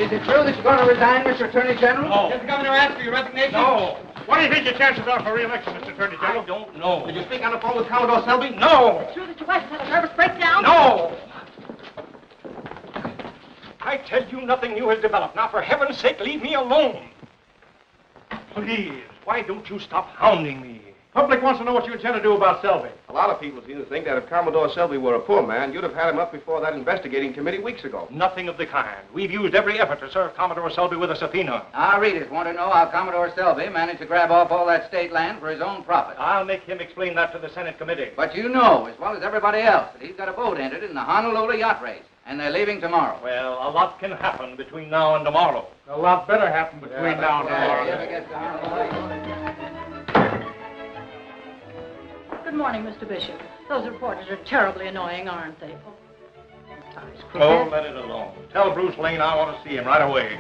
Is it true that you're going to resign, Mr. Attorney General? No. Did the governor ask for your resignation? No. What do you think your chances are for re-election, Mr. Attorney General? I don't know. Did you speak on the phone with Commodore Selby? No. Is it true that your wife had a nervous breakdown? No. I tell you, nothing new has developed. Now, for heaven's sake, leave me alone. Please, why don't you stop hounding me? Public wants to know what you intend to do about Selby. A lot of people seem to think that if Commodore Selby were a poor man, you'd have had him up before that investigating committee weeks ago. Nothing of the kind. We've used every effort to serve Commodore Selby with a subpoena. Our readers want to know how Commodore Selby managed to grab off all that state land for his own profit. I'll make him explain that to the Senate committee. But you know, as well as everybody else, that he's got a boat entered in the Honolulu yacht race, and they're leaving tomorrow. Well, a lot can happen between now and tomorrow. A lot better happen between now and tomorrow. Good morning, Mr. Bishop. Those reporters are terribly annoying, aren't they? Oh, let it alone. Tell Bruce Lane I want to see him right away.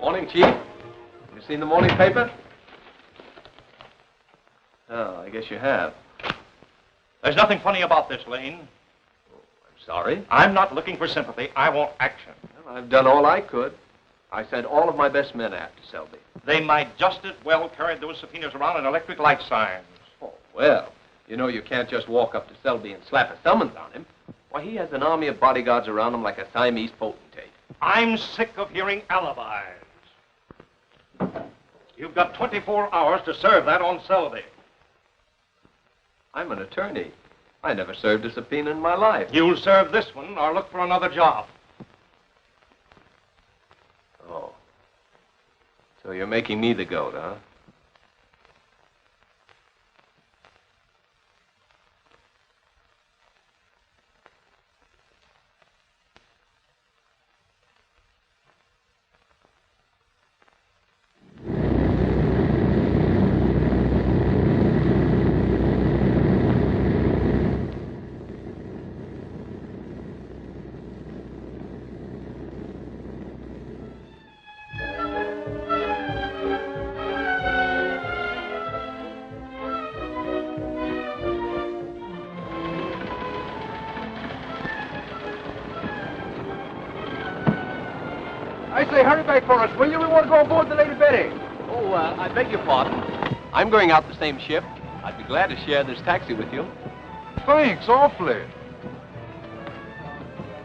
Morning, Chief. You seen the morning paper? Oh, I guess you have. There's nothing funny about this, Lane. I'm sorry. I'm not looking for sympathy. I want action. Well, I've done all I could. I sent all of my best men after Selby. They might just as well carry those subpoenas around in electric light signs. Oh, well, you know you can't just walk up to Selby and slap a summons on him. Why, he has an army of bodyguards around him like a Siamese potentate. I'm sick of hearing alibis. You've got 24 hours to serve that on Selby. I'm an attorney. I never served a subpoena in my life. You'll serve this one or look for another job. Oh. So you're making me the goat, huh? I say, hurry back for us, will you? We want to go aboard the Lady Betty. Oh, I beg your pardon. I'm going out the same ship. I'd be glad to share this taxi with you. Thanks, awfully.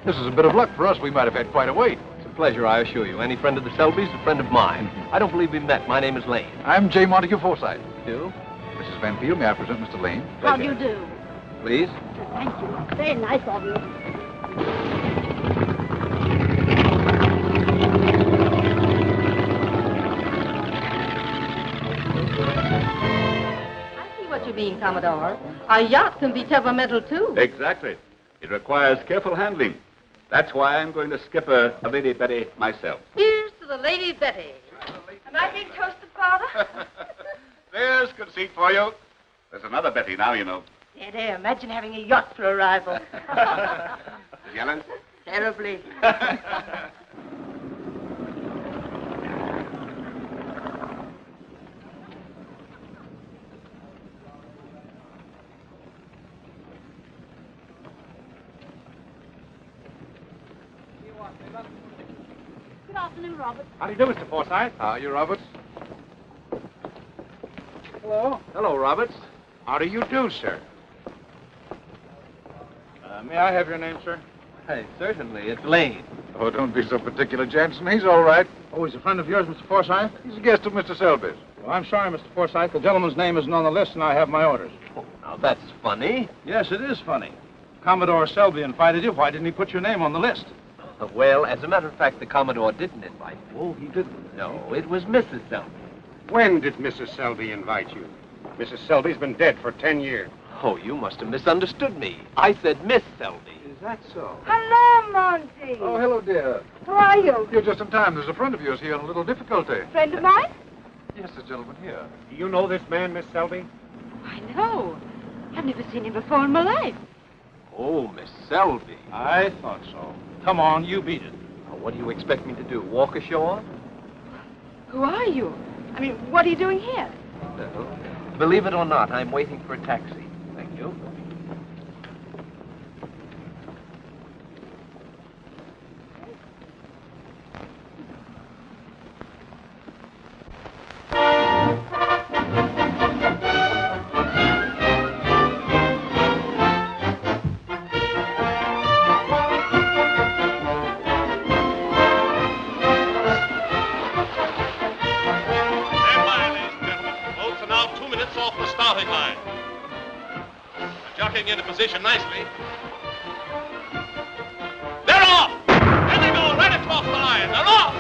This is a bit of luck for us. We might have had quite a wait. It's a pleasure, I assure you. Any friend of the Selbys is a friend of mine. I don't believe we met. My name is Lane. I'm J. Montague Forsythe. You do? Mrs. Van Field, may I present Mr. Lane? How do you do? Please? Thank you. Very nice of you. What you mean, Commodore? A yacht can be temperamental, too. Exactly. It requires careful handling. That's why I'm going to skip a Lady Betty myself. Here's to the Lady Betty. Am I being toasted, Father? There's conceit for you. There's another Betty now, you know. There, imagine having a yacht for a rival. Jealous? Terribly. Good afternoon, Robert. How do you do, Mr. Forsythe? How are you, Roberts? Hello. Hello, Roberts. How do you do, sir? May I have your name, sir? Hey, certainly. It's Lane. Oh, don't be so particular, Jansen. He's all right. Oh, he's a friend of yours, Mr. Forsythe? He's a guest of Mr. Selby's. Well, I'm sorry, Mr. Forsythe. The gentleman's name isn't on the list, and I have my orders. Oh, now, that's funny. Yes, it is funny. Commodore Selby invited you. Why didn't he put your name on the list? Well, as a matter of fact, the Commodore didn't invite me. Oh, he didn't. No, it was Mrs. Selby. When did Mrs. Selby invite you? Mrs. Selby's been dead for 10 years. Oh, you must have misunderstood me. I said Miss Selby. Is that so? Hello, Monty. Oh, hello, dear. How are you? You're just in time. There's a friend of yours here in a little difficulty. Friend of mine? Yes, this gentleman here. Do you know this man, Miss Selby? I know. I've never seen him before in my life. Oh, Miss Selby. I thought so. Come on, you beat it. Now, what do you expect me to do? Walk ashore? Who are you? I mean, what are you doing here? Well, believe it or not, I'm waiting for a taxi. Thank you. Into position nicely. They're off! There they go, right across the line. They're off!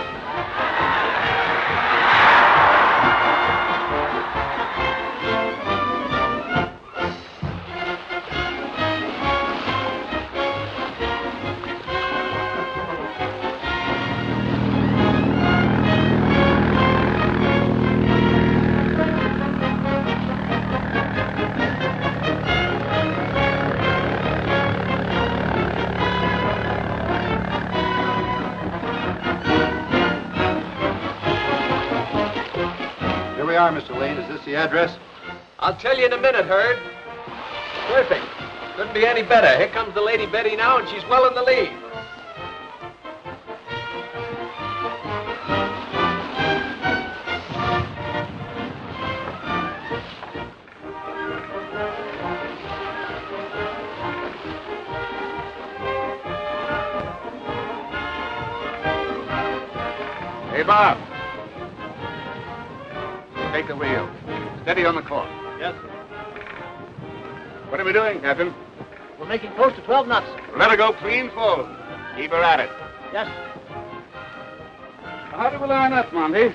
Mr. Lane, is this the address? I'll tell you in a minute, Herd. Perfect. Couldn't be any better. Here comes the Lady Betty now, and she's well in the lead. Hey, Bob. Take the wheel. Steady on the course. Yes, sir. What are we doing, Captain? We're making close to 12 knots. Let her go clean full. Keep her at it. Yes. How do we learn that, Monty?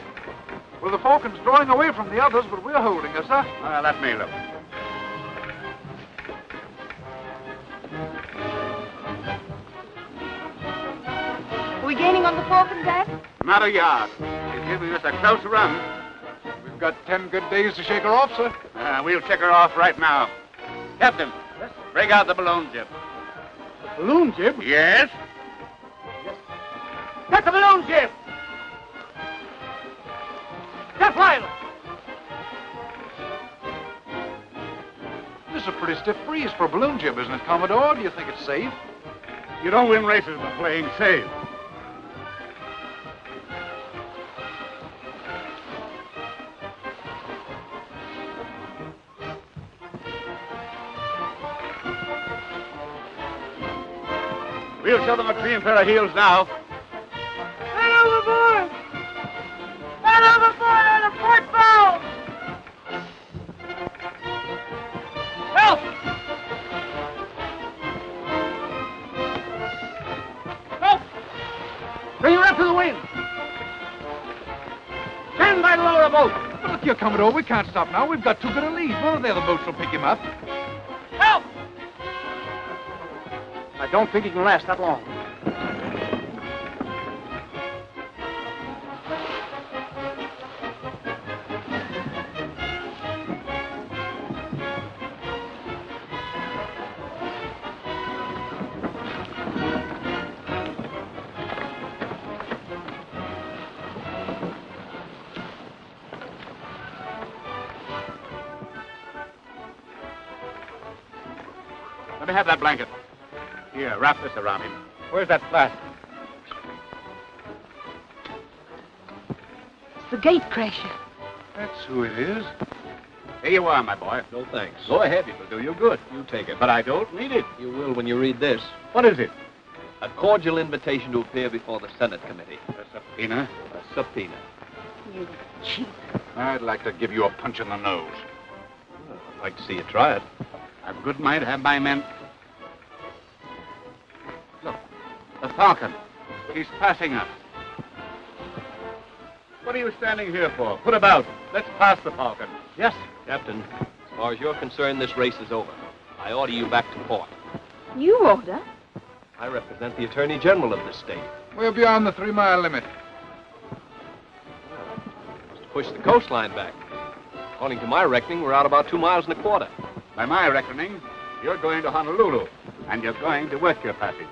Well, the Falcon's drawing away from the others, but we're holding her, sir. Let me look. Are we gaining on the Falcon, Dad? Not a yard. She's giving us a close run. We've got 10 good days to shake her off, sir. We'll check her off right now. Captain, Yes, break out the balloon jib. balloon jib? Yes? Get the balloon jib! Get pilot! This is a pretty stiff breeze for a balloon jib, isn't it, Commodore? Do you think it's safe? You don't win races by playing safe. We'll show them a clean pair of heels now. Head overboard! Head overboard on the port bow! Help! Help! Bring her up to the wind! Stand by to lower a boat! But look here, Commodore, we can't stop now. We've got too good a lead. One of the other boats will pick him up. Help! I don't think he can last that long. Let me have that blanket. Here, wrap this around him. Where's that flask? It's the gate crasher. That's who it is. Here you are, my boy. No thanks. Go ahead, it'll do you good. You take it. But I don't need it. You will when you read this. What is it? A cordial invitation to appear before the Senate Committee. A subpoena. A subpoena. You cheat. I'd like to give you a punch in the nose. Well, I'd like to see you try it. I've a good mind to have my men. Look, the Falcon. He's passing us. What are you standing here for? Put about. Let's pass the Falcon. Yes. Captain, as far as you're concerned, this race is over. I order you back to port. You order? I represent the Attorney General of this state. We're beyond the 3-mile limit. To push the coastline back. According to my reckoning, we're out about 2 miles and a quarter. By my reckoning, you're going to Honolulu, and you're going to work your passage.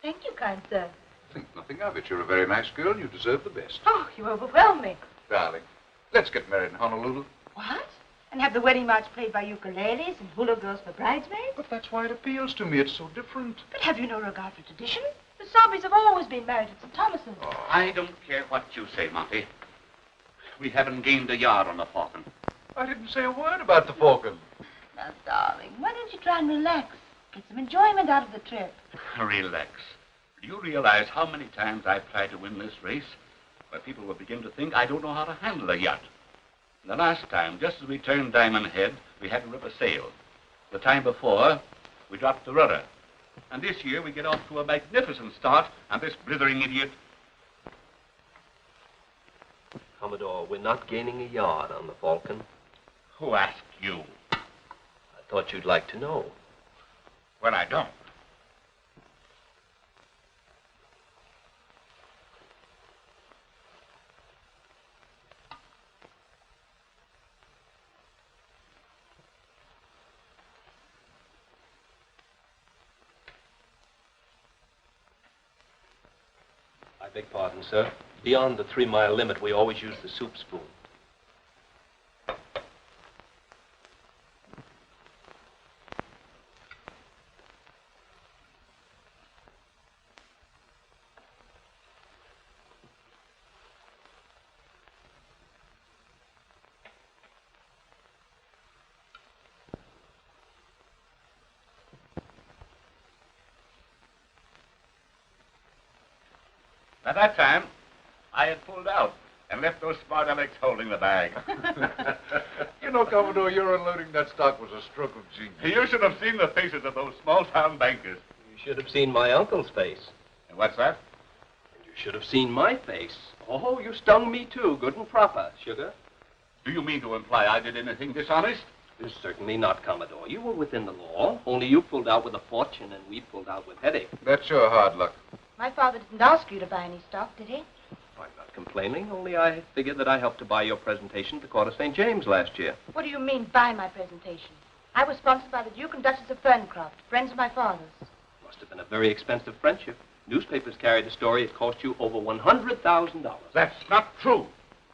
Thank you, kind sir. Think nothing of it. You're a very nice girl. You deserve the best. Oh, you overwhelm me. Darling, let's get married in Honolulu. What? And have the wedding march played by ukuleles and hula girls for bridesmaids? But that's why it appeals to me. It's so different. But have you no regard for tradition? The Sobbies have always been married at St. Thomas's. Oh, I don't care what you say, Monty. We haven't gained a yard on the Falcon. I didn't say a word about the Falcon. Now, darling, why don't you try and relax? Get some enjoyment out of the trip. Relax. Do you realize how many times I've tried to win this race, where people will begin to think I don't know how to handle a yacht? The last time, just as we turned Diamond Head, we had to rip a sail. The time before, we dropped the rudder. And this year, we get off to a magnificent start, and this blithering idiot... Commodore, we're not gaining a yard on the Falcon. Who asked you? I thought you'd like to know. Well, I don't. I beg pardon, sir. Beyond the 3-mile limit, we always use the soup spoon. At that time, I had pulled out and left those smart alecks holding the bag. You know, Commodore, your unloading that stock was a stroke of genius. You should have seen the faces of those small-town bankers. You should have seen my uncle's face. And what's that? And you should have seen my face. Oh, you stung me too, good and proper, Sugar. Do you mean to imply I did anything dishonest? Certainly not, Commodore. You were within the law, only you pulled out with a fortune and we pulled out with headache. That's your hard luck. My father didn't ask you to buy any stock, did he? I'm not complaining, only I figured that I helped to buy your presentation at the Court of St. James last year. What do you mean, buy my presentation? I was sponsored by the Duke and Duchess of Ferncroft, friends of my father's. Must have been a very expensive friendship. Newspapers carried the story. It cost you over $100,000. That's not true.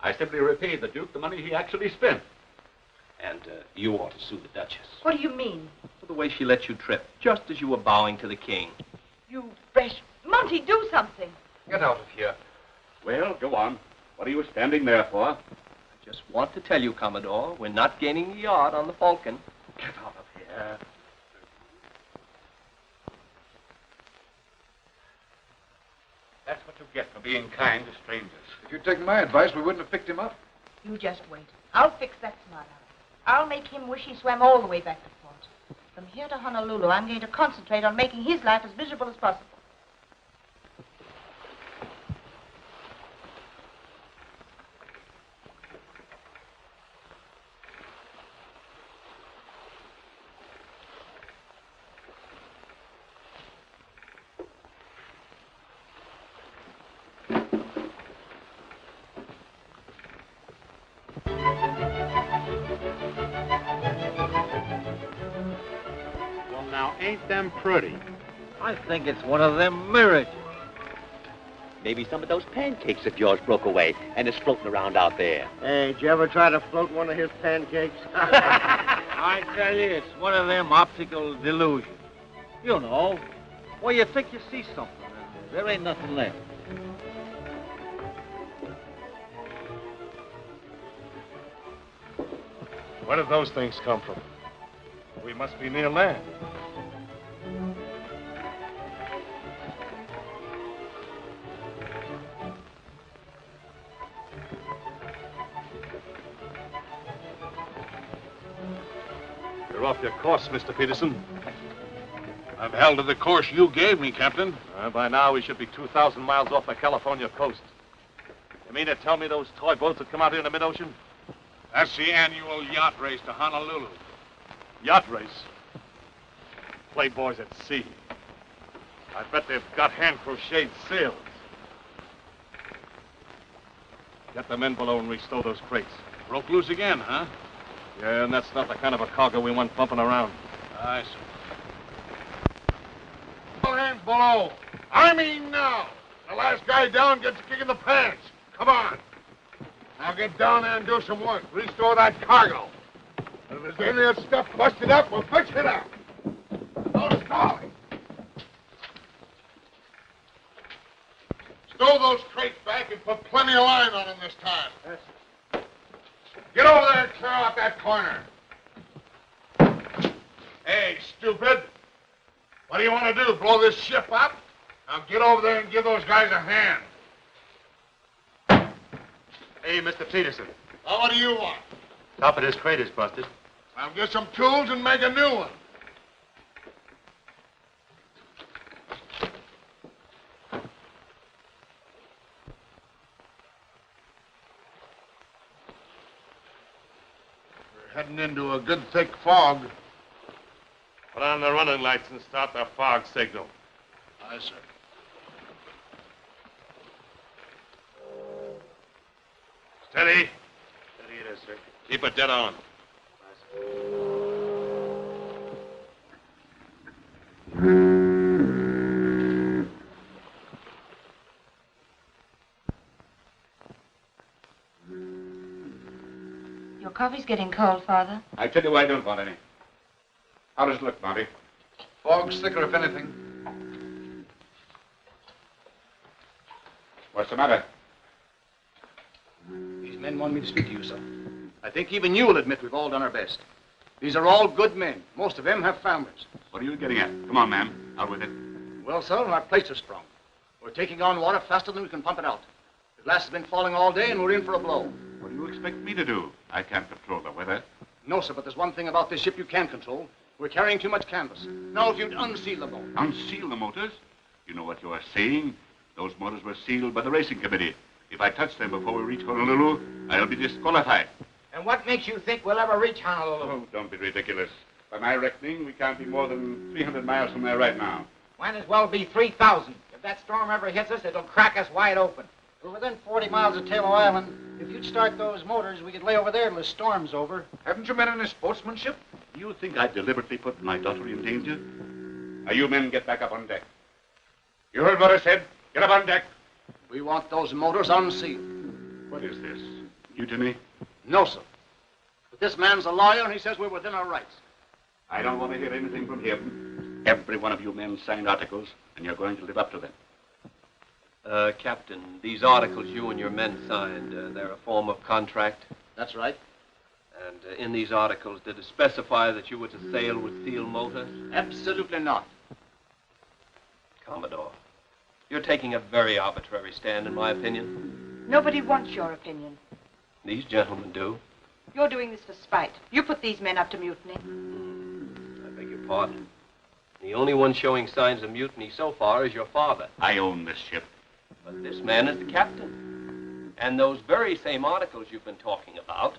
I simply repaid the Duke the money he actually spent. And you ought to sue the Duchess. What do you mean? For the way she let you trip, just as you were bowing to the king. You fresh... Monty, do something. Get out of here. Well, go on. What are you standing there for? I just want to tell you, Commodore, we're not gaining a yard on the Falcon. Get out of here. That's what you get for being kind to strangers. If you'd taken my advice, we wouldn't have picked him up. You just wait. I'll fix that smart aleck. I'll make him wish he swam all the way back to port. From here to Honolulu, I'm going to concentrate on making his life as miserable as possible. Ain't them pretty? I think it's one of them miracles. Maybe some of those pancakes of yours broke away and is floating around out there. Hey, did you ever try to float one of his pancakes? I tell you, it's one of them optical delusions. You know, well, you think you see something, and there ain't nothing there. Where did those things come from? We must be near land. You're off your course, Mr. Peterson. I've held to the course you gave me, Captain. By now, we should be 2,000 miles off the California coast. You mean to tell me those toy boats that come out here in the mid-ocean? That's the annual yacht race to Honolulu. Yacht race? Playboys at sea. I bet they've got hand-crocheted sails. Get the men below and restow those crates. Broke loose again, huh? Yeah, and that's not the kind of a cargo we want bumping around. I see. All hands below. I mean now. The last guy down gets a kick in the pants. Come on. Now get down there and do some work. Restore that cargo. And if there's any of that stuff busted up, we'll fix it up. No stalling. Stow those crates back and put plenty of line on them this time. Yes. Get over there and clear out that corner. Hey, stupid. What do you want to do, blow this ship up? Now get over there and give those guys a hand. Hey, Mr. Peterson. Now, what do you want? Top of this crate is busted. I'll get some tools and make a new one. We're heading into a good thick fog. Put on the running lights and start the fog signal. Aye, sir. Steady. Steady it is, sir. Keep it dead on. Your coffee's getting cold, Father. I tell you I don't want any. How does it look, Monty? Fog's thicker, if anything. What's the matter? These men want me to speak to you, sir. I think even you will admit we've all done our best. These are all good men. Most of them have families. What are you getting at? Come on, man. Out with it. Well, sir, our plates are sprung. We're taking on water faster than we can pump it out. The glass has been falling all day, and we're in for a blow. What do you expect me to do? I can't control the weather. No, sir, but there's one thing about this ship you can control. We're carrying too much canvas. Now, if you'd unseal the boat. Unseal the motors? You know what you are saying? Those motors were sealed by the racing committee. If I touch them before we reach Honolulu, I'll be disqualified. And what makes you think we'll ever reach Honolulu? Oh, don't be ridiculous. By my reckoning, we can't be more than 300 miles from there right now. Might as well be 3,000. If that storm ever hits us, it'll crack us wide open. We're within 40 miles of Taylor Island. If you'd start those motors, we could lay over there till the storm's over. Haven't you men any sportsmanship? You think I deliberately put my daughter in danger? Now, you men get back up on deck. You heard what I said? Get up on deck. We want those motors unsealed. What is this? Mutiny? No, sir. But this man's a lawyer, and he says we're within our rights. I don't want to hear anything from him. Every one of you men signed articles, and you're going to live up to them. Captain, these articles you and your men signed, they're a form of contract? That's right. And in these articles, did it specify that you were to sail with sealed motors? Absolutely not. Commodore, you're taking a very arbitrary stand, in my opinion. Nobody wants your opinion. These gentlemen do. You're doing this for spite. You put these men up to mutiny. I beg your pardon. The only one showing signs of mutiny so far is your father. I own this ship. But this man is the captain. And those very same articles you've been talking about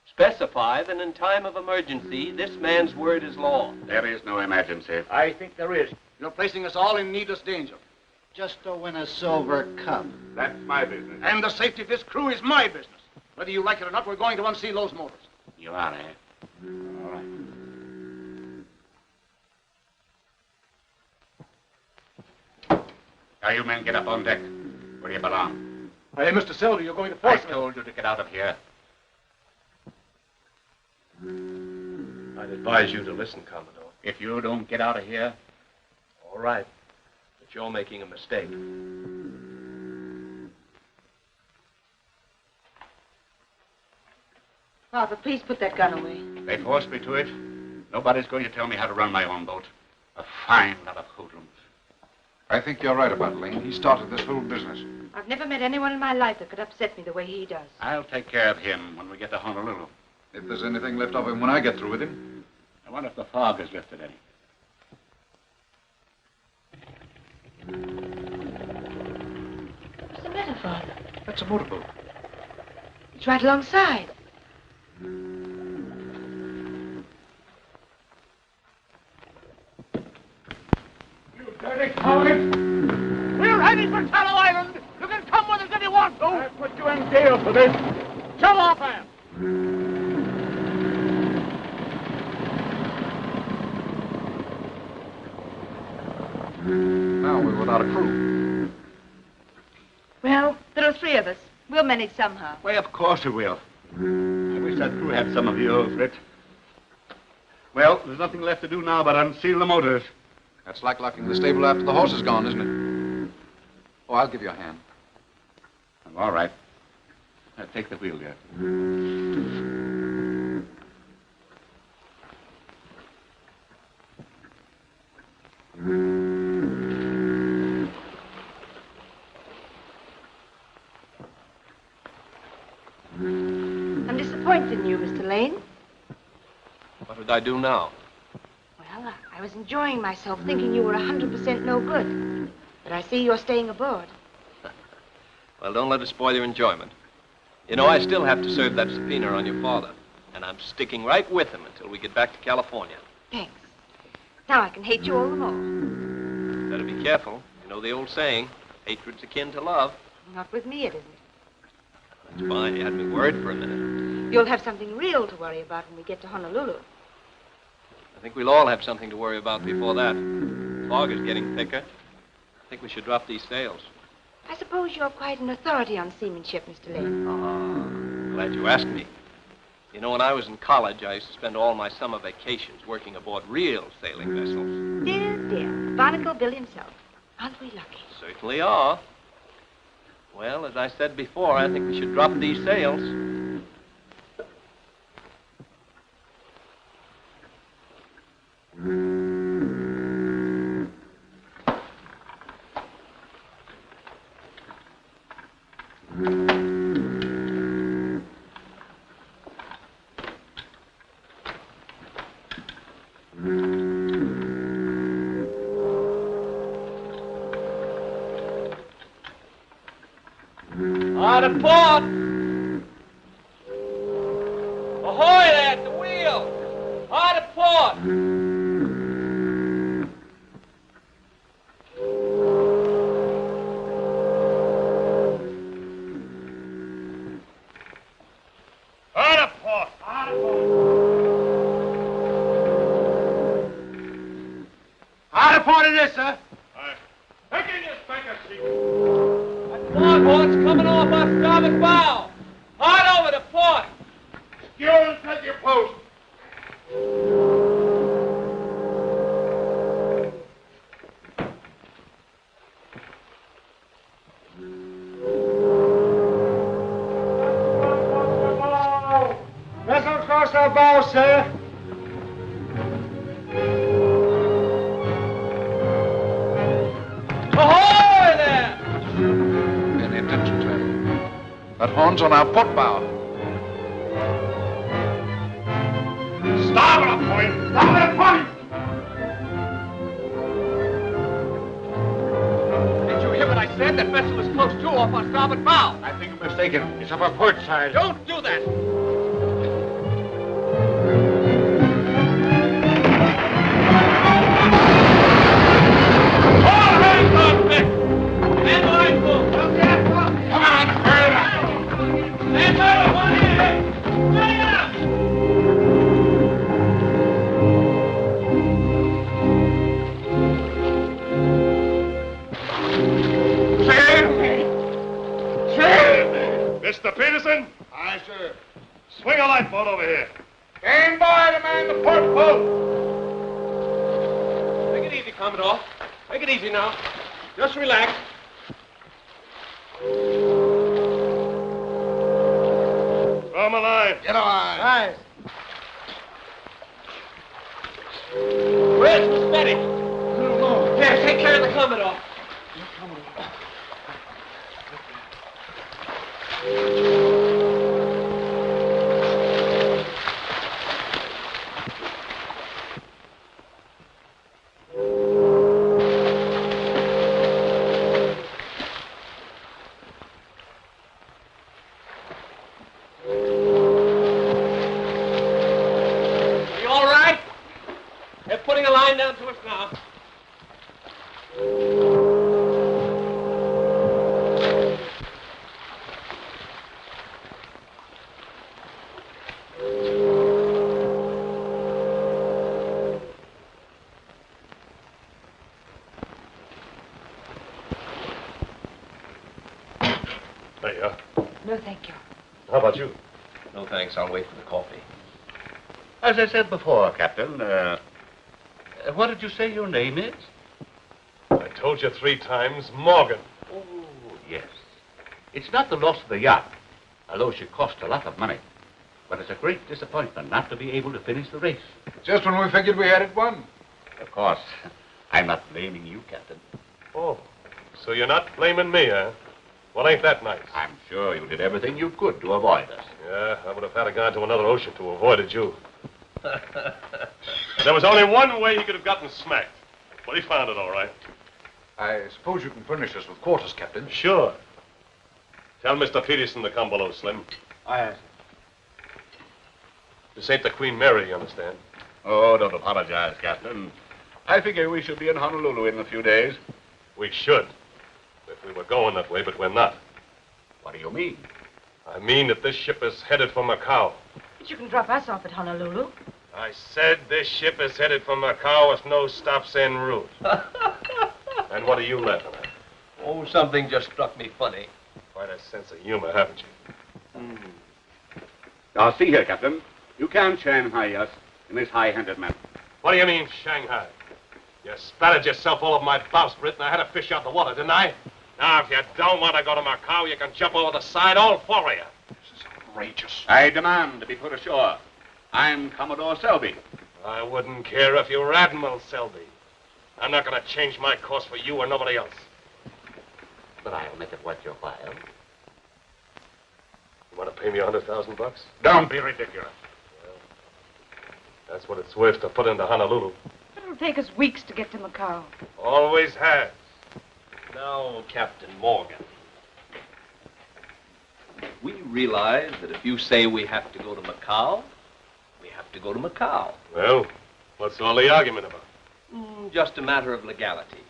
specify that in time of emergency, this man's word is law. There is no emergency. I think there is. You're placing us all in needless danger. Just to win a silver cup. That's my business. And the safety of this crew is my business. Whether you like it or not, we're going to unseal those motors. You are, eh? All right. Now, you men get up on deck. Where do you belong? Hey, Mr. Selby, you're going to I force me. told you to get out of here. I'd advise you to listen, Commodore. If you don't get out of here, All right. But you're making a mistake. Father, please put that gun away. they forced me to it. Nobody's going to tell me how to run my own boat. A fine lot of hoodlums. I think you're right about Lane. He started this whole business. I've never met anyone in my life that could upset me the way he does. I'll take care of him when we get to Honolulu. If there's anything left of him when I get through with him. I wonder if the fog has lifted any. What's the matter, Father? That's a motorboat. It's right alongside. Dirty coward! We're heading for Tallow Island. You can come with us if you want to. I'll put you in jail for this. Shove off, man. Now we're without a crew. Well, there are 3 of us. We'll manage somehow. Why, of course we will. I wish that crew had some of you, old Fritz. Well, there's nothing left to do now but unseal the motors. That's like locking the stable after the horse is gone, isn't it? Oh, I'll give you a hand. All right. Now take the wheel there. I'm disappointed in you, Mr. Lane. What did I do now? Well, I was enjoying myself thinking you were 100% no good. But I see you're staying aboard. Well, don't let it spoil your enjoyment. You know, I still have to serve that subpoena on your father. And I'm sticking right with him until we get back to California. Thanks. Now I can hate you all the more. Better be careful. You know the old saying, hatred's akin to love. Not with me, it isn't. That's fine. You had me worried for a minute. You'll have something real to worry about when we get to Honolulu. I think we'll all have something to worry about before that. Fog is getting thicker. I think we should drop these sails. I suppose you're quite an authority on seamanship, Mr. Lane. Glad you asked me. You know, when I was in college, I used to spend all my summer vacations working aboard real sailing vessels. Dear, dear. Barnacle Bill himself. Aren't we lucky? Certainly are. Well, as I said before, I think we should drop these sails. Out of port! Ahoy there at the wheel! Out of port! Out of port! Out of port! Out of port it is, sir. Take in your spanker seat. Foghorn's coming off our starboard bow. Hard over to port. Skewer and take your post. Vessel across our bow, sir. Ahoy there! Pay any attention to him. That horn's on our port bow. Starboard a point! Starboard a point! Did you hear what I said? That vessel is close to off our starboard bow. I think you're mistaken. It's up our port side. Don't do that. All hands on deck. Stand by, folks. Come on, hurry up! Stand by, one hand. Hurry up. Sail me! sir. Swing a lifeboat over here. Stand by to man the port boat. Take it easy, Commodore. Take it easy now. Just relax. Throw him alive. Get alive. Right. Where's Miss Betty? Here, take care of the Commodore. You all right? They're putting a line down to us now. There you are. No, thank you. How about you? No, thanks. I'll wait for the coffee. As I said before, Captain, what did you say your name is? I told you 3 times, Morgan. Oh, yes. It's not the loss of the yacht, although she cost a lot of money. But it's a great disappointment not to be able to finish the race. Just when we figured we had it won. Of course, I'm not blaming you, Captain. Oh, so you're not blaming me, huh? Well, ain't that nice? I'm sure you did everything you could to avoid us. Yeah, I would have had to go to another ocean to avoid you. There was only one way he could have gotten smacked. But he found it all right. I suppose you can furnish us with quarters, Captain. Sure. Tell Mr. Peterson to come below, Slim. Aye. This ain't the Queen Mary, you understand? Oh, don't apologize, Captain. I figure we should be in Honolulu in a few days. We should. If we were going that way, but we're not. What do you mean? I mean that this ship is headed for Macau. But you can drop us off at Honolulu. I said this ship is headed for Macau with no stops en route. And what are you laughing at? Oh, something just struck me funny. Quite a sense of humor, haven't you? Now, see here, Captain. You can't Shanghai us in this high-handed manner. What do you mean, Shanghai? You spattered yourself all over my bowsprit, and I had to fish out the water, didn't I? Now, if you don't want to go to Macau, you can jump over the side, all 4 of you. This is outrageous. I demand to be put ashore. I'm Commodore Selby. I wouldn't care if you were Admiral Selby. I'm not going to change my course for you or nobody else. But I'll make it worth your while. You want to pay me $100,000? Don't be ridiculous. Well, that's what it's worth to put into Honolulu. It'll take us weeks to get to Macau. Always has. Now, Captain Morgan, we realize that if you say we have to go to Macau, we have to go to Macau. Well, what's all the argument about? Just a matter of legality.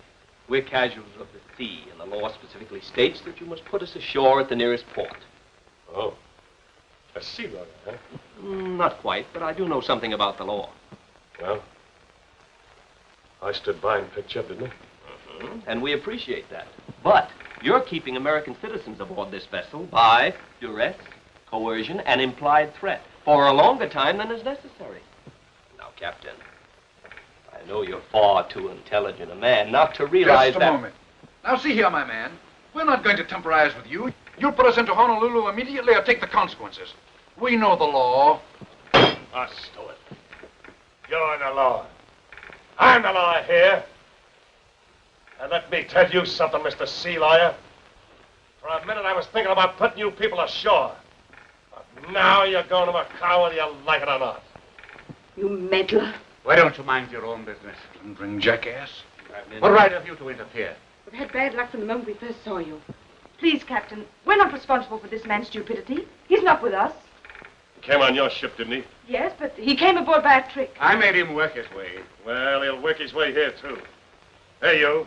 We're casuals of the sea, and the law specifically states that you must put us ashore at the nearest port. Oh, a sea lawyer, huh? Not quite, but I do know something about the law. Well, I stood by and picked you up, didn't I? And we appreciate that. But you're keeping American citizens aboard this vessel by duress, coercion, and implied threat for a longer time than is necessary. Now, Captain, I know you're far too intelligent a man not to realize Just a that... moment. Now, see here, my man. We're not going to temporize with you. You'll put us into Honolulu immediately or take the consequences. We know the law. I stole it. You're the law. I'm the law here. And let me tell you something, Mr. Sea Lawyer. For a minute I was thinking about putting you people ashore. But now you're going to Macau whether you like it or not. You meddler. Why don't you mind your own business? Bring jackass. What right have you to interfere? We've had bad luck from the moment we first saw you. Please, Captain, we're not responsible for this man's stupidity. He's not with us. He came on your ship, didn't he? Yes, but he came aboard by a trick. I made him work his way. Well, he'll work his way here, too. Hey, you.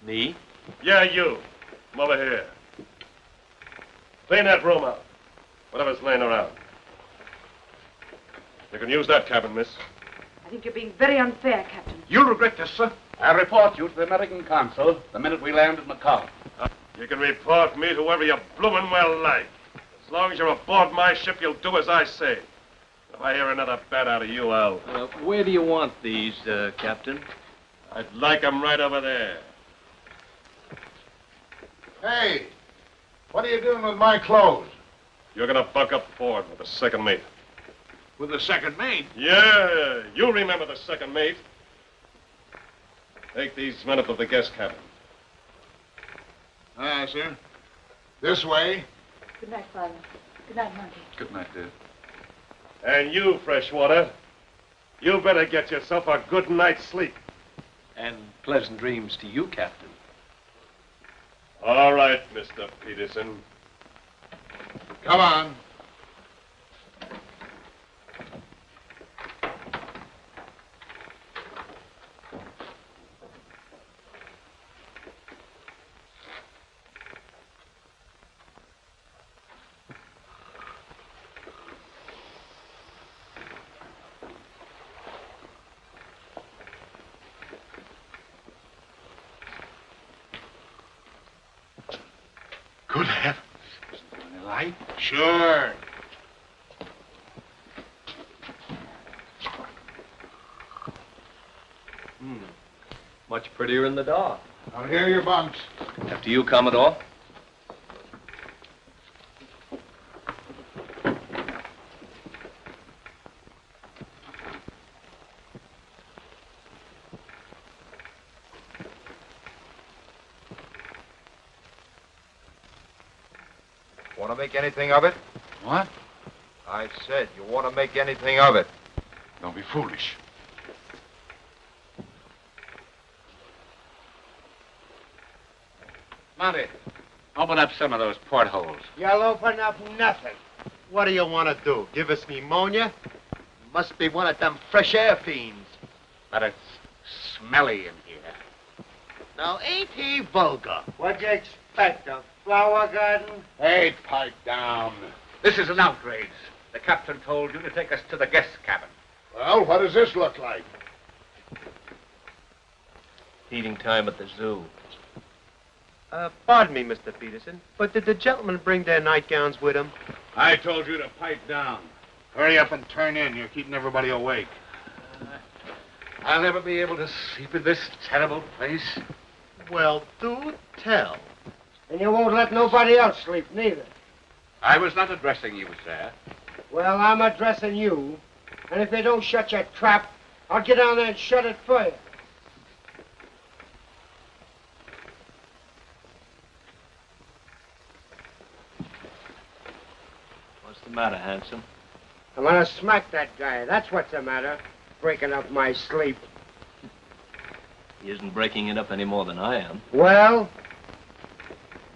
Me? Yeah, you. Come over here. Clean that room out. Whatever's laying around. You can use that cabin, miss. I think you're being very unfair, Captain. You'll regret this, sir. I'll report you to the American consul the minute we land at Macau. You can report me to whoever you bloomin' well like. As long as you're aboard my ship, you'll do as I say. If I hear another bat out of you, I'll... Where do you want these, Captain? I'd like 'em right over there. Hey, what are you doing with my clothes? You're gonna buck up forward with the second mate. With the second mate? Yeah, you remember the second mate. Take these men up to the guest cabin. Aye, sir. This way. Good night, Father. Good night, Monty. Good night, Dad. And you, Freshwater, you better get yourself a good night's sleep. And pleasant dreams to you, Captain. All right, Mr. Peterson. Come on. Good heavens. Is there any light? Sure. Much prettier in the dark. Now, here are your bunks. After you, Commodore. Want to make anything of it? What? I said, you want to make anything of it? Don't be foolish. Monty, open up some of those portholes. You'll open up nothing. What do you want to do? Give us pneumonia? Must be one of them fresh air fiends. But it's smelly in here. Now, ain't he vulgar? What'd you expect, a flower garden? Hey, pipe down. This is an outrage. The captain told you to take us to the guest cabin. Well, what does this look like? Eating time at the zoo. Pardon me, Mr. Peterson, but did the gentlemen bring their nightgowns with them? I told you to pipe down. Hurry up and turn in. You're keeping everybody awake. I'll never be able to sleep in this terrible place. Well, do tell. And you won't let nobody else sleep, neither. I was not addressing you, sir. Well, I'm addressing you. And if you don't shut your trap, I'll get down there and shut it for you. What's the matter, handsome? I'm gonna smack that guy. That's what's the matter. Breaking up my sleep. He isn't breaking it up any more than I am. Well?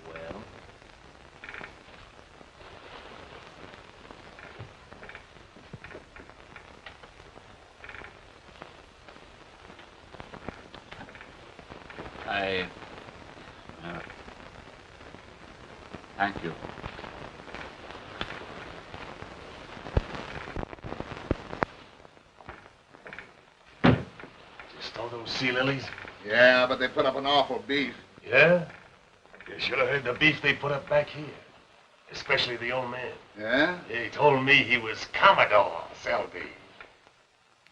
Well? Thank you. Stole those sea lilies? Yeah, but they put up an awful beef. Yeah? You should have heard the beef they put up back here. Especially the old man. Yeah? He told me he was Commodore Selby.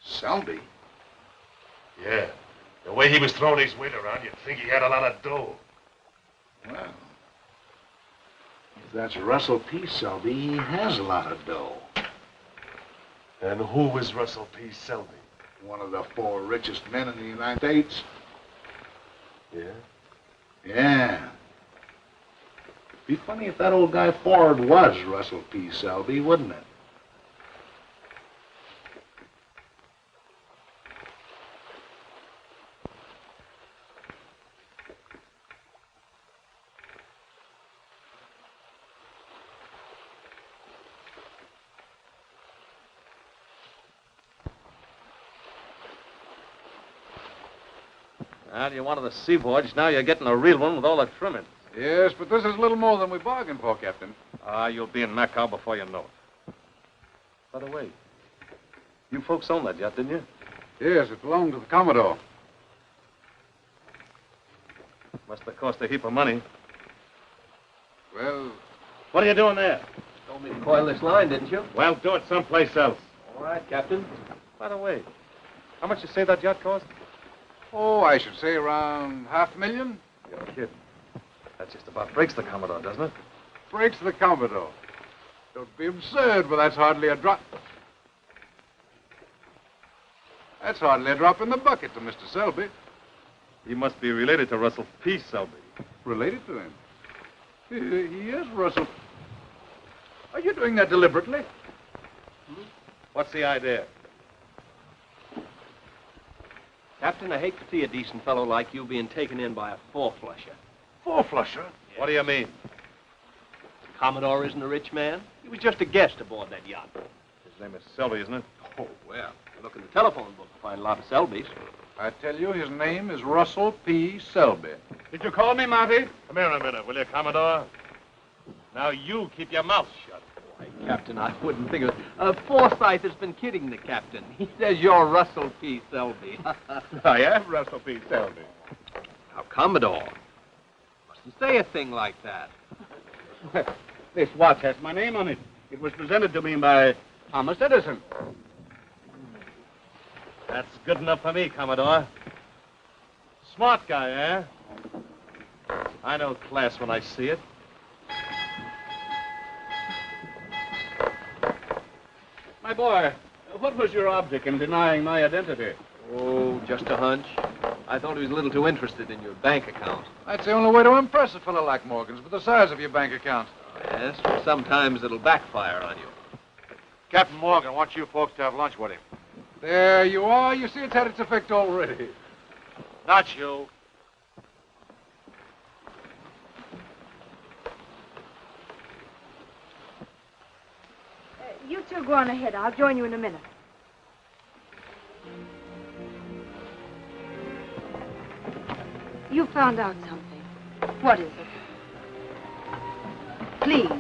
Selby? Yeah. The way he was throwing his weight around, you'd think he had a lot of dough. Well, if that's Russell P. Selby, he has a lot of dough. And who was Russell P. Selby? One of the 4 richest men in the United States. Yeah? Yeah. Be funny if that old guy Ford was Russell P. Selby, wouldn't it? Well, you wanted a sea voyage, now you're getting a real one with all the trimmings. Yes, but this is a little more than we bargained for, Captain. You'll be in Macau before you know it. By the way, you folks own that yacht, didn't you? Yes, it belonged to the Commodore. Must have cost a heap of money. Well, What are you doing there? told me to coil this line, didn't you? Well, do it someplace else. All right, Captain. By the way, how much you say that yacht cost? Oh, I should say around $500,000. You're kidding. That just about breaks the Commodore, doesn't it? Breaks the Commodore. Don't be absurd, but that's hardly a drop. That's hardly a drop in the bucket to Mr. Selby. He must be related to Russell P. Selby. Related to him? He is Russell. Are you doing that deliberately? What's the idea? Captain, I hate to see a decent fellow like you being taken in by a four-flusher. Four-flusher? What do you mean? The Commodore isn't a rich man. He was just a guest aboard that yacht. His name is Selby, isn't it? Oh, well, look in the telephone book to find a lot of Selbys. I tell you, his name is Russell P. Selby. Did you call me, Marty? Come here a minute, will you, Commodore? Now you keep your mouth shut. Why, Captain, I wouldn't think of it. Forsyth has been kidding the captain. He says you're Russell P. Selby. I am Russell P. Selby. Now, Commodore, mustn't say a thing like that. This watch has my name on it. It was presented to me by Thomas Edison. That's good enough for me, Commodore. Smart guy, eh? I know class when I see it. My boy, what was your object in denying my identity? Oh, just a hunch. I thought he was a little too interested in your bank account. That's the only way to impress a fellow like Morgan's, with the size of your bank account. Yes, but sometimes it'll backfire on you. Captain Morgan wants you folks to have lunch with him. There you are. You see, it's had its effect already. Not you. You two go on ahead. I'll join you in a minute. You found out something. What is it? Please.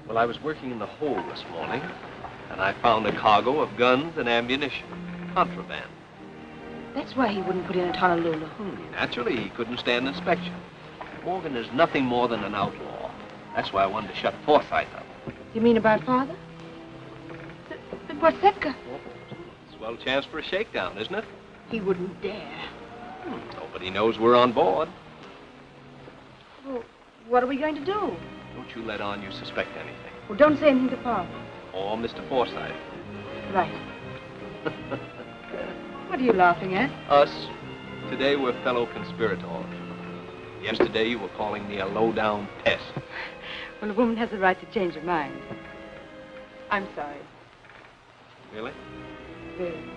Well, I was working in the hold this morning, and I found a cargo of guns and ammunition. Contraband. That's why he wouldn't put in at Honolulu. Naturally, he couldn't stand inspection. Morgan is nothing more than an outlaw. That's why I wanted to shut Forsyth up. You mean about Father? But what's that got? It's a swell chance for a shakedown, isn't it? He wouldn't dare. Nobody knows we're on board. Well, what are we going to do? Don't you let on you suspect anything. Well, don't say anything to Father. Or Mr. Forsyth. Right. What are you laughing at? Us. Today we're fellow conspirators. Yesterday you were calling me a low-down pest. Well, a woman has the right to change her mind. I'm sorry. Really? Very.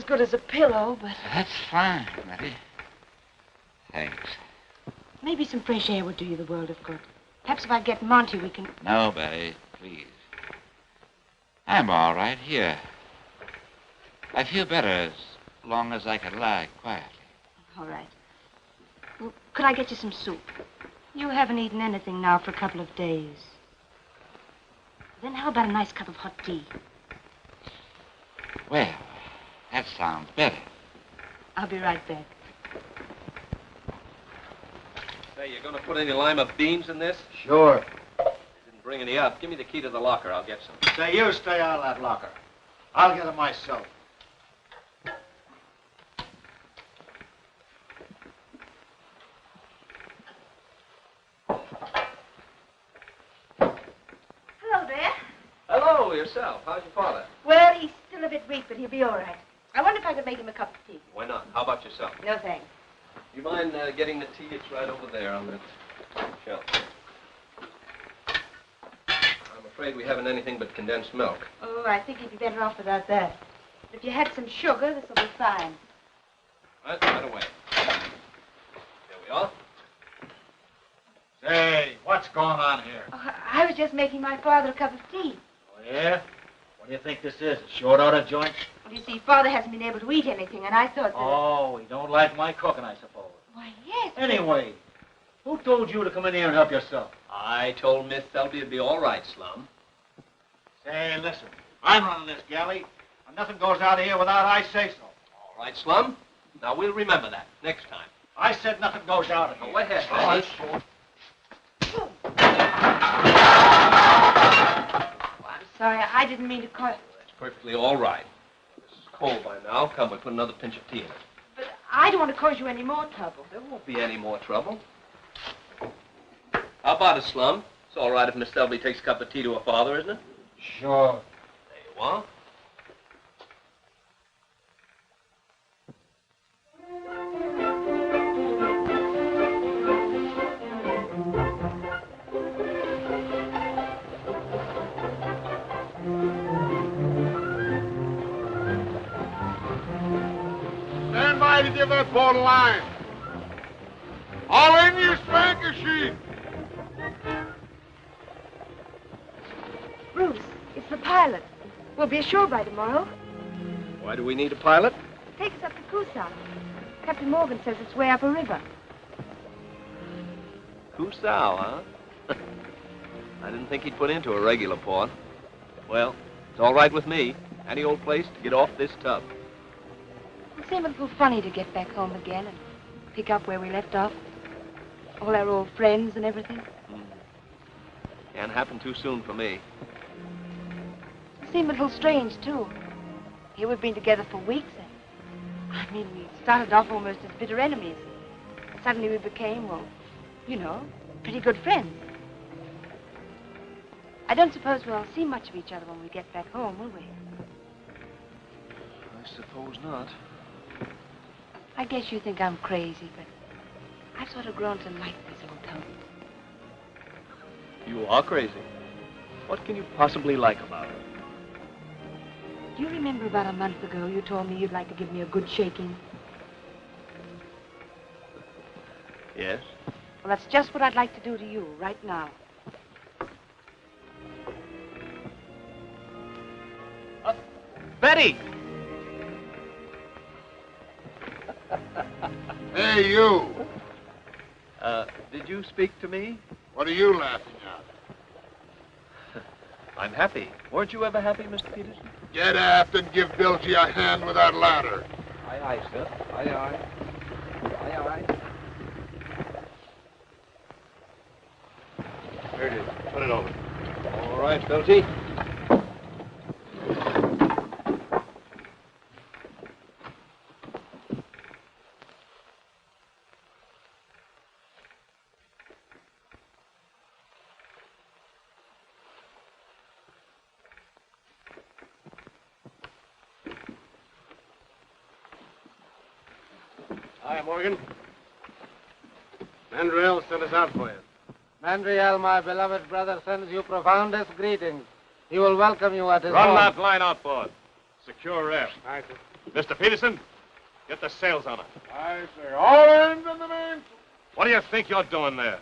Good as a pillow, but... That's fine, Betty. Thanks. Maybe some fresh air would do you the world of good. Perhaps if I get Monty, we can... No, Betty, please. I'm all right here. I feel better as long as I can lie quietly. All right. Well, could I get you some soup? You haven't eaten anything now for a couple of days. Then how about a nice cup of hot tea? Well, that sounds better. I'll be right back. Say, you're going to put any lima beans in this? Sure. Didn't bring any up. Give me the key to the locker. I'll get some. Say, you stay out of that locker. I'll get it myself. Hello there. Hello, yourself. How's your father? Well, he's still a bit weak, but he'll be all right. I wonder if I could make him a cup of tea. Why not? How about yourself? No, thanks. You mind getting the tea? It's right over there on that shelf. I'm afraid we haven't anything but condensed milk. Oh, I think you'd be better off without that. If you had some sugar, this will be fine. Right away. There we are. Say, what's going on here? Oh, I was just making my father a cup of tea. Oh, yeah? What do you think this is, a short order joint? Well, you see, Father hasn't been able to eat anything, and I thought that... Oh, he don't like my cooking, I suppose. Why, yes. Anyway, who told you to come in here and help yourself? I told Miss Selby it'd be all right, Slum. Say, listen, I'm running this galley, and nothing goes out of here without I say so. All right, Slum. Now, we'll remember that next time. I said nothing goes out of here. Go ahead, Oh, Betty. sure. I'm sorry, I didn't mean to call... It's perfectly all right. This is cold by now. Come, we'll put another pinch of tea in it. But I don't want to cause you any more trouble. There won't be any more trouble. How about it, Slum? It's all right if Miss Selby takes a cup of tea to her father, isn't it? Sure. There you are. Stand by to give that boat a line. All in, you spanker sheet. Bruce, it's the pilot. We'll be ashore by tomorrow. Why do we need a pilot? Take us up to Coosaw. Captain Morgan says it's way up a river. Coosaw, huh? I didn't think he'd put into a regular port. Well, it's all right with me. Any old place to get off this tub. It'll seem a little funny to get back home again and pick up where we left off. All our old friends and everything. Can't happen too soon for me. It seemed a little strange, too. Here we've been together for weeks, and I mean, we started off almost as bitter enemies. Suddenly we became, well, you know, pretty good friends. I don't suppose we'll see much of each other when we get back home, will we? I suppose not. I guess you think I'm crazy, but I've sort of grown to like this old town. You are crazy. What can you possibly like about her? Do you remember about a month ago you told me you'd like to give me a good shaking? Yes? Well, that's just what I'd like to do to you right now. Betty! Hey, you. Did you speak to me? What are you laughing at? I'm happy. Weren't you ever happy, Mr. Peterson? Get aft and give Bilgy a hand with that ladder. Aye, aye, sir. Aye, aye. Aye, aye. Here it is. Put it over. All right, Bilty. Hi, Morgan. Mandriel sent us out for you. Mandriel, my beloved brother, sends you profoundest greetings. He will welcome you at his Run home. that line outboard. Secure air. Aye, sir. Mr. Peterson, get the sails on it. I say, all hands in the main. What do you think you're doing there?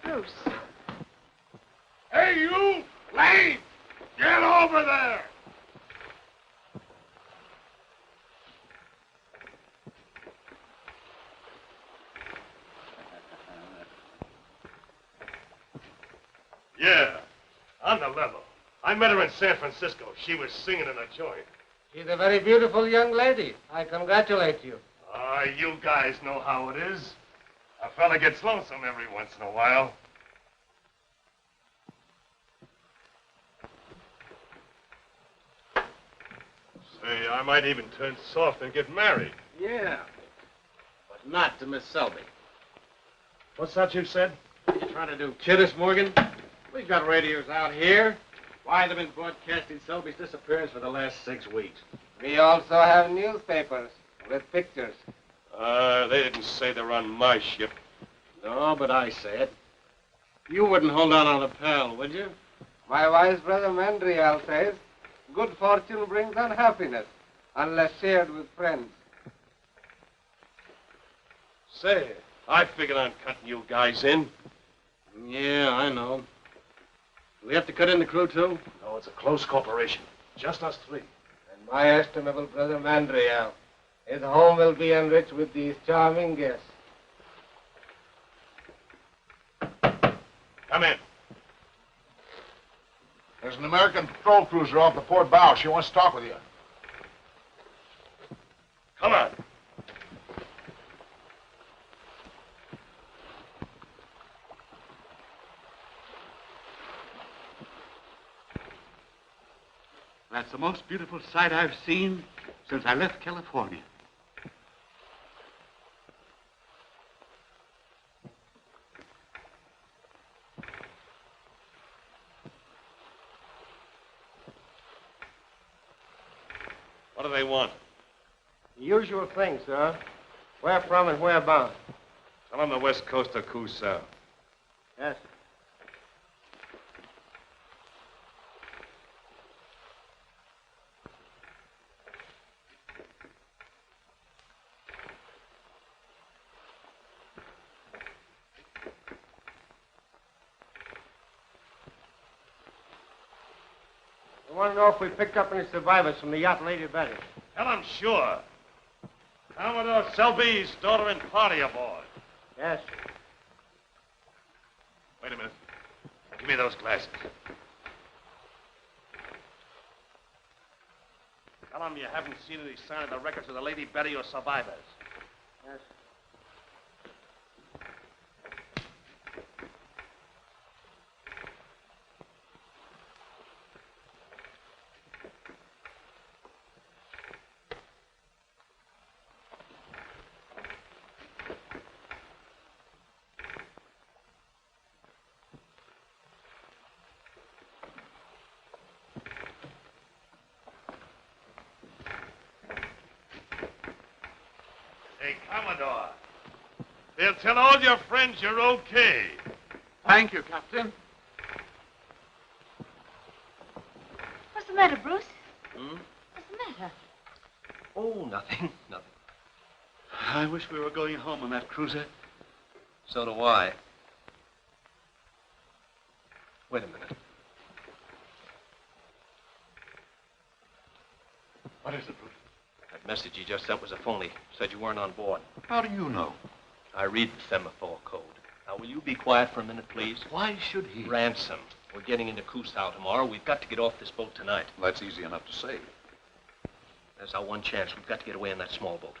Bruce. Hey, you! Lane! Get over there! On the level. I met her in San Francisco. She was singing in a joint. She's a very beautiful young lady. I congratulate you. Ah, you guys know how it is. A fella gets lonesome every once in a while. Say, I might even turn soft and get married. Yeah, but not to Miss Selby. What's that you said? You trying to do kid us, Morgan? We've got radios out here. Why, they've been broadcasting Selby's disappearance for the last 6 weeks. We also have newspapers with pictures. They didn't say they're on my ship. No, but I say it. You wouldn't hold out on a pal, would you? My wise brother Mandriel says, good fortune brings unhappiness, unless shared with friends. Say, I figured on cutting you guys in. Yeah, I know. Do we have to cut in the crew, too? No, it's a close corporation. Just us three. And my estimable brother Mandriel. His home will be enriched with these charming guests. Come in. There's an American patrol cruiser off the port bow. She wants to talk with you. Come on. That's the most beautiful sight I've seen since I left California. What do they want? The usual thing, sir. Where from and where bound? Tell them the west coast of Cusao. Yes, sir. I want to know if we picked up any survivors from the yacht Lady Betty. Tell them sure. Commodore Selby's daughter and party aboard. Yes, sir. Wait a minute. Give me those glasses. Tell them you haven't seen any sign of the records of the Lady Betty or survivors. Yes, sir. Hey, Commodore. They'll tell all your friends you're okay. Thank you, Captain. What's the matter, Bruce? Hmm? What's the matter? Oh, nothing. Nothing. I wish we were going home on that cruiser. So do I. Wait a minute. What is it, Bruce? That message you just sent was a phony. Said you weren't on board. How do you know? I read the semaphore code. Now, will you be quiet for a minute, please? Why should he? Ransom. We're getting into Cusao tomorrow. We've got to get off this boat tonight. That's easy enough to say. There's our one chance. We've got to get away in that small boat.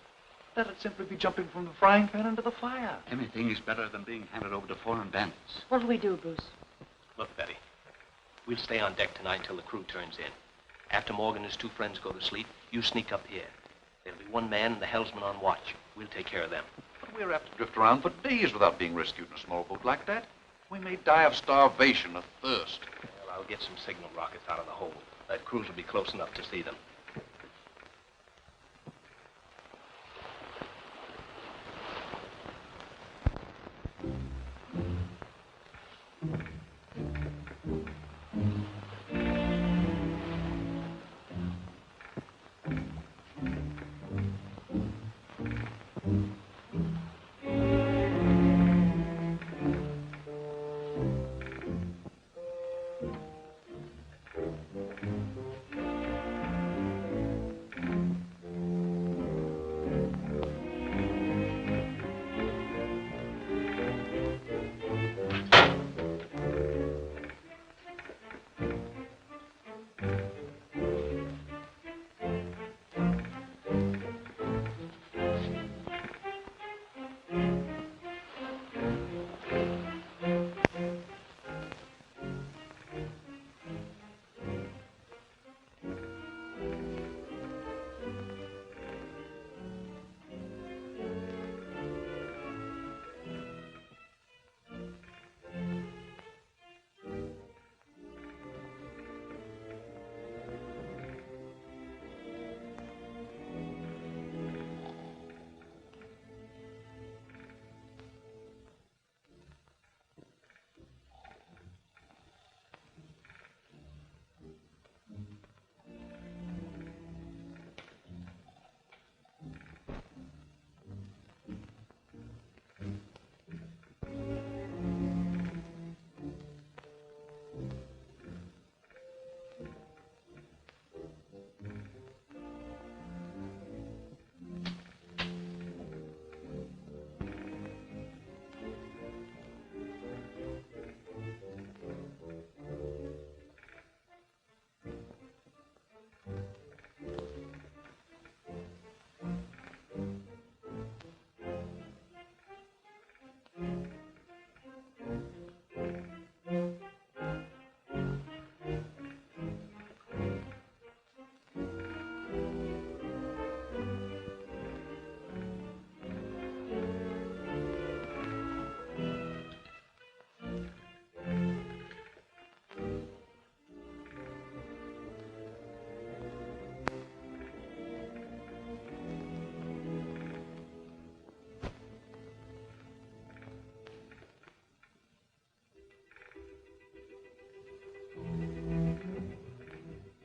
That'd simply be jumping from the frying pan into the fire. Anything is better than being handed over to foreign bandits. What'll we do, Bruce? Look, Betty, we'll stay on deck tonight till the crew turns in. After Morgan and his two friends go to sleep, you sneak up here. There'll be one man and the helmsman on watch. We'll take care of them. But we're apt to drift around for days without being rescued in a small boat like that. We may die of starvation or thirst. Well, I'll get some signal rockets out of the hold. That cruise will be close enough to see them.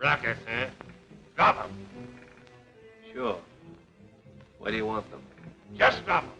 Rockets, huh? Drop them. Sure. Where do you want them? Just drop them.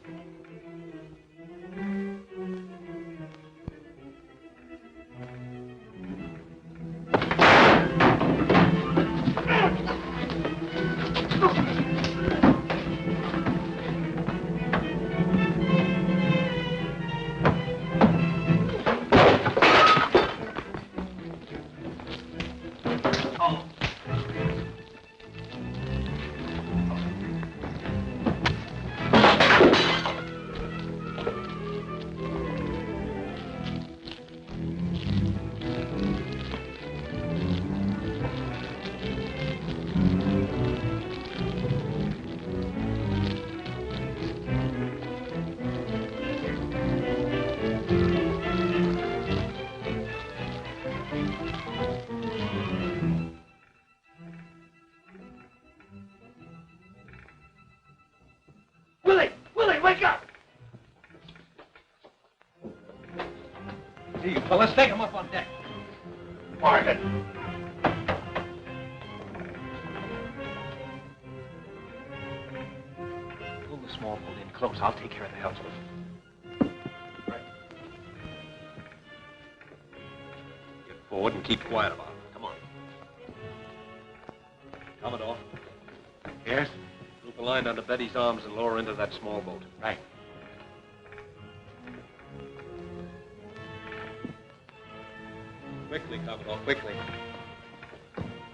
Well, let's take him up on deck. Morgan. Pull the small boat in close. I'll take care of the helmsman. Get forward and keep quiet about it. Come on. Commodore. Yes? Loop a line under Betty's arms and lower into that small boat. Right. Quickly, Commodore, quickly.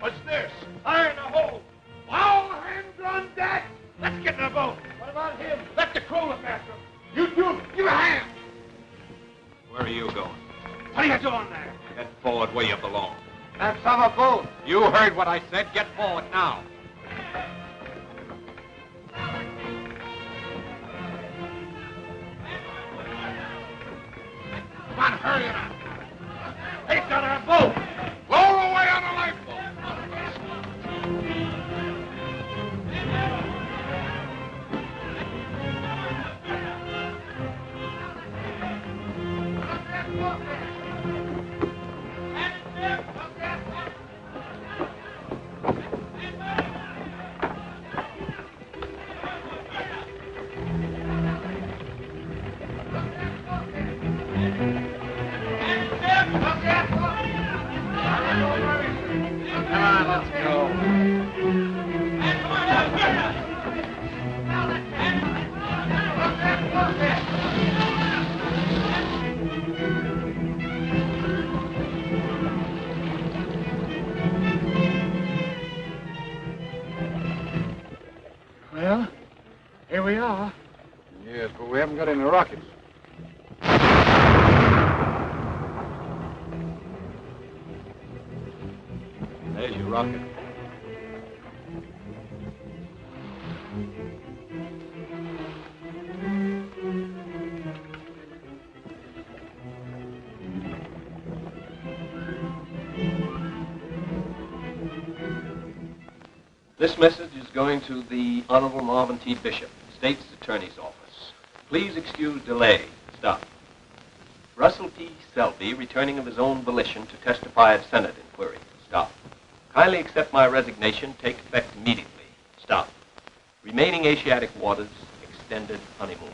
What's this? Fire in the hole. All hands on deck. Let's get in the boat. What about him? Let the crew look after him. You two, give a hand. Where are you going? What are you doing there? Get forward where you belong. That's our boat. You heard what I said. Get forward now. Come on, hurry it up. Take out our boat. Lower away on the lifeboat. Well, here we are. Yes, but we haven't got any rockets. There's your rocket. This message is going to the Honorable Marvin T. Bishop, State's Attorney's Office. Please excuse delay. Stop. Russell P. Selby, returning of his own volition to testify at Senate inquiry. Stop. Kindly accept my resignation. Take effect immediately. Stop. Remaining Asiatic waters, extended honeymoon.